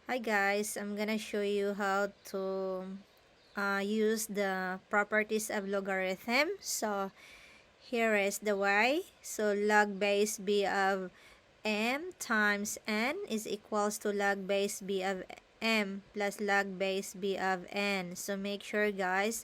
Hi guys, I'm gonna show you how to use the properties of logarithm. So here is the y. So log base b of m times n is equals to log base b of m plus log base b of n. So make sure guys,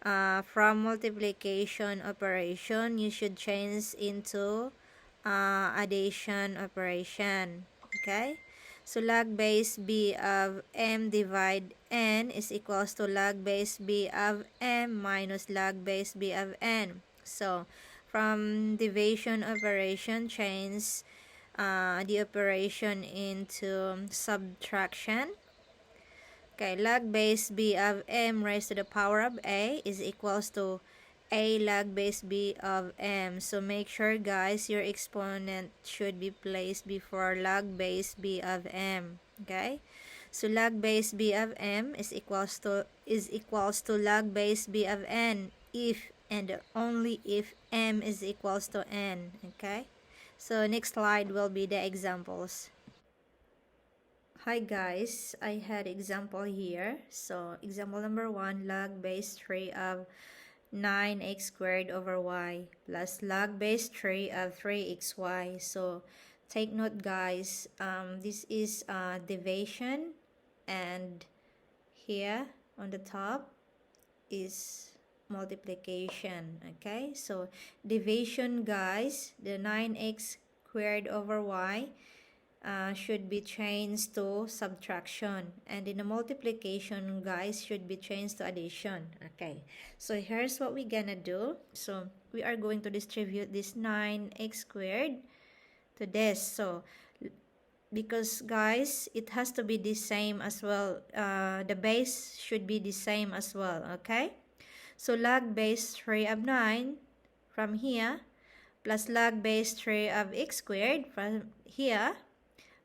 from multiplication operation, you should change into addition operation. Okay? So log base b of m divide n is equals to log base b of m minus log base b of n. So from division operation, change the operation into subtraction. Okay, log base b of m raised to the power of a is equals to a log base b of m. So make sure guys, your exponent should be placed before log base b of m. Okay? So log base b of m is equals to log base b of n if and only if m is equals to n. Okay? So next slide will be the examples. Hi guys, I had example here. So example number 1, log base 3 of 9x squared over y plus log base 3 of 3xy. So take note guys, this is division, and here on the top is multiplication. Okay, so division guys, the 9x squared over y should be changed to subtraction, and in the multiplication guys should be changed to addition. Okay, so here's what we're gonna do. So we are going to distribute this 9x squared to this. So because guys, it has to be the same as well, the base should be the same as well. Okay, so log base 3 of 9 from here plus log base 3 of x squared from here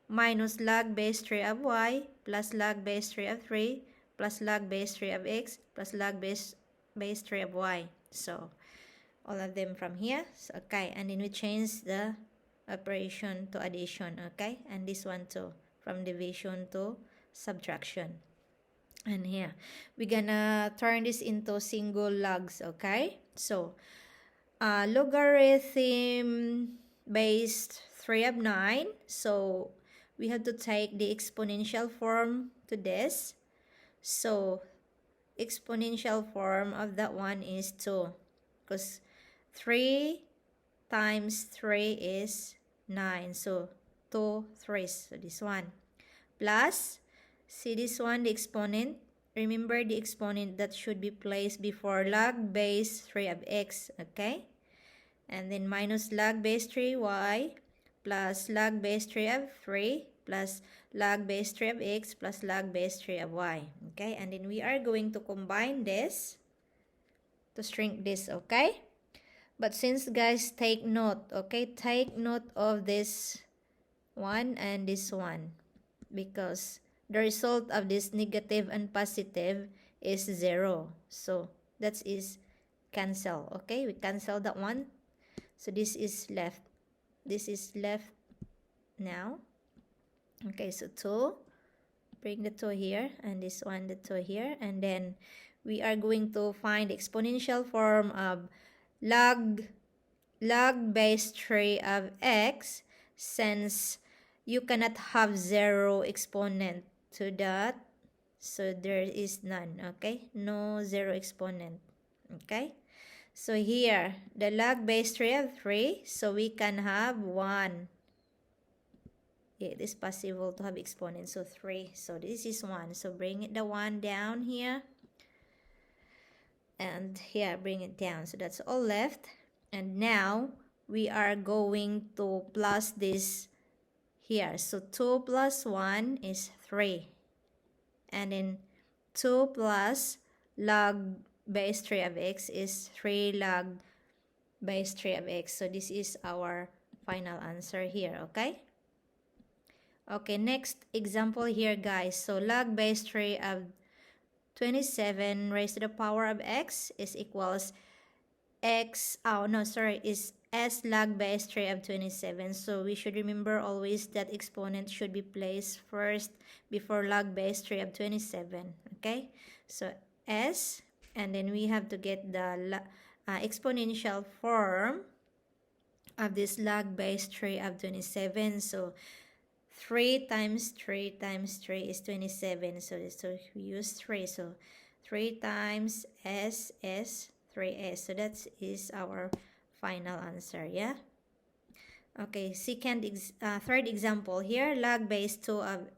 minus log base 3 of y plus log base 3 of 3 plus log base 3 of x plus log base 3 of y. So all of them from here. So, okay, and then we change the operation to addition. Okay, and this one too, from division to subtraction. And here we're gonna turn this into single logs. Okay, so logarithm based 3 of 9. So we have to take the exponential form to this. So exponential form of that one is 2, because 3 times 3 is 9. So 2 3s. So this one plus, see this one, the exponent. Remember the exponent that should be placed before log base 3 of x. Okay, and then minus log base 3y plus log base 3 of 3 plus log base 3 of x plus log base 3 of y. Okay, and then we are going to combine this to shrink this. Okay, but since guys, take note, okay, take note of this one and this one, because the result of this negative and positive is 0. So that is cancel. Okay, we cancel that one. So this is left. This is left now. Okay, so 2. Bring the 2 here, and this one, the 2 here. And then we are going to find the exponential form of log base 3 of x, since you cannot have 0 exponent to that. So there is none. Okay, no 0 exponent. Okay, so here the log base 3 of 3, so we can have 1. It is possible to have exponent, so 3. So this is 1. So bring it the 1 down here, and here bring it down. So that's all left. And now we are going to plus this here. So 2 plus 1 is 3. And then 2 plus log base 3 of x is 3 log base 3 of x. So this is our final answer here. Okay, okay, next example here guys. So log base 3 of 27 raised to the power of x is equals x, oh no, sorry, is s log base 3 of 27. So we should remember always that exponent should be placed first before log base 3 of 27. Okay, so s, and then we have to get the exponential form of this log base 3 of 27. So 3 times 3 times 3 is 27. So we use 3. So 3 times s is 3s. So that is our final answer. Yeah. Okay, third example here, log base 2 of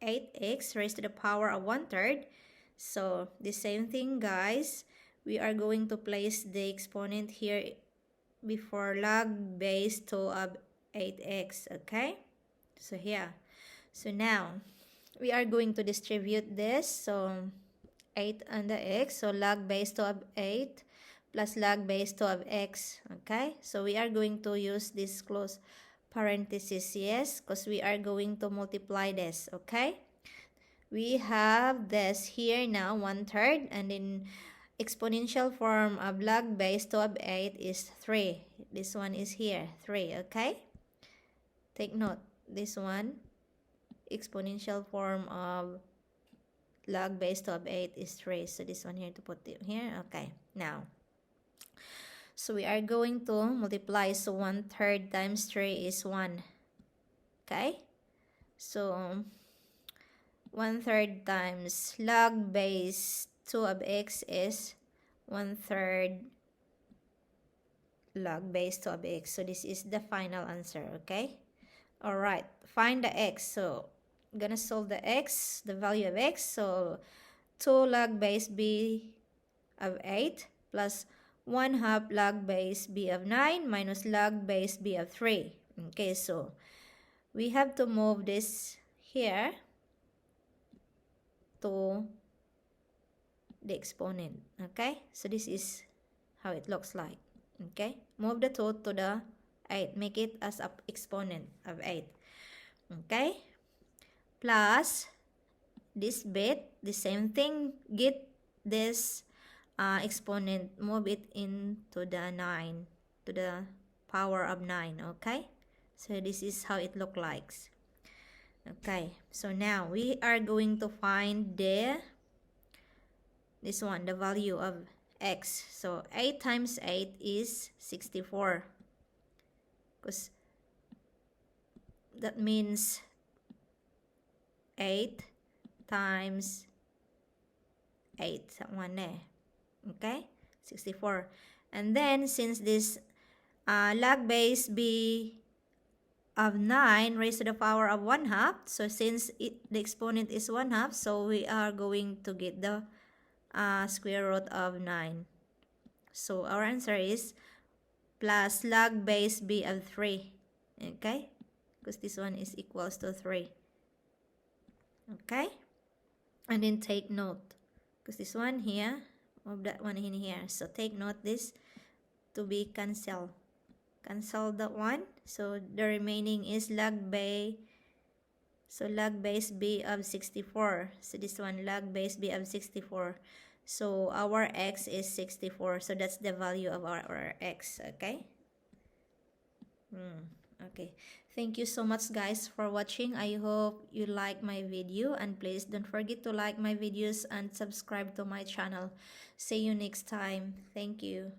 8x raised to the power of 1/3. So the same thing, guys. We are going to place the exponent here before log base 2 of 8x. Okay, so here. So now we are going to distribute this. So 8 on the x, so log base 2 of 8 plus log base 2 of x. Okay, so we are going to use this close parenthesis, yes, because we are going to multiply this. Okay, we have this here now 1/3, and then exponential form of log base 2 of 8 is 3. This one is here 3. Okay, take note, this one exponential form of log base 2 of 8 is 3. So this one here to put it here. Okay, now so we are going to multiply. So 1/3 times 3 is 1. Okay, so 1/3 times log base 2 of x is 1/3 log base 2 of x. So this is the final answer. Okay, all right, find the x. So I'm gonna solve the x, the value of x. So 2 log base b of 8 plus 1/2 log base b of 9 minus log base b of 3. Okay, so we have to move this here to the exponent. Okay, so this is how it looks like. Okay, move the 2 to the 8, make it as an exponent of 8. Okay, plus this bit, the same thing, get this exponent, move it into the 9, to the power of 9. Okay, so this is how it looks like. Okay, so now we are going to find this one, the value of x. So 8 times 8 is 64, because that means 8 times 8, one eh. Okay, 64. And then since this log base b of 9 raised to the power of 1/2, so since the exponent is 1/2, so we are going to get the square root of 9. So our answer is plus log base b of 3. Okay, because this one is equals to 3. Okay, and then take note, because this one here, move that one in here. So take note, this to be cancel that one. So the remaining is log base. So log base b of 64. So this one, log base b of 64. So our x is 64. So that's the value of our x. Okay. Okay, thank you so much, guys, for watching. I hope you like my video, and please don't forget to like my videos and subscribe to my channel. See you next time. Thank you.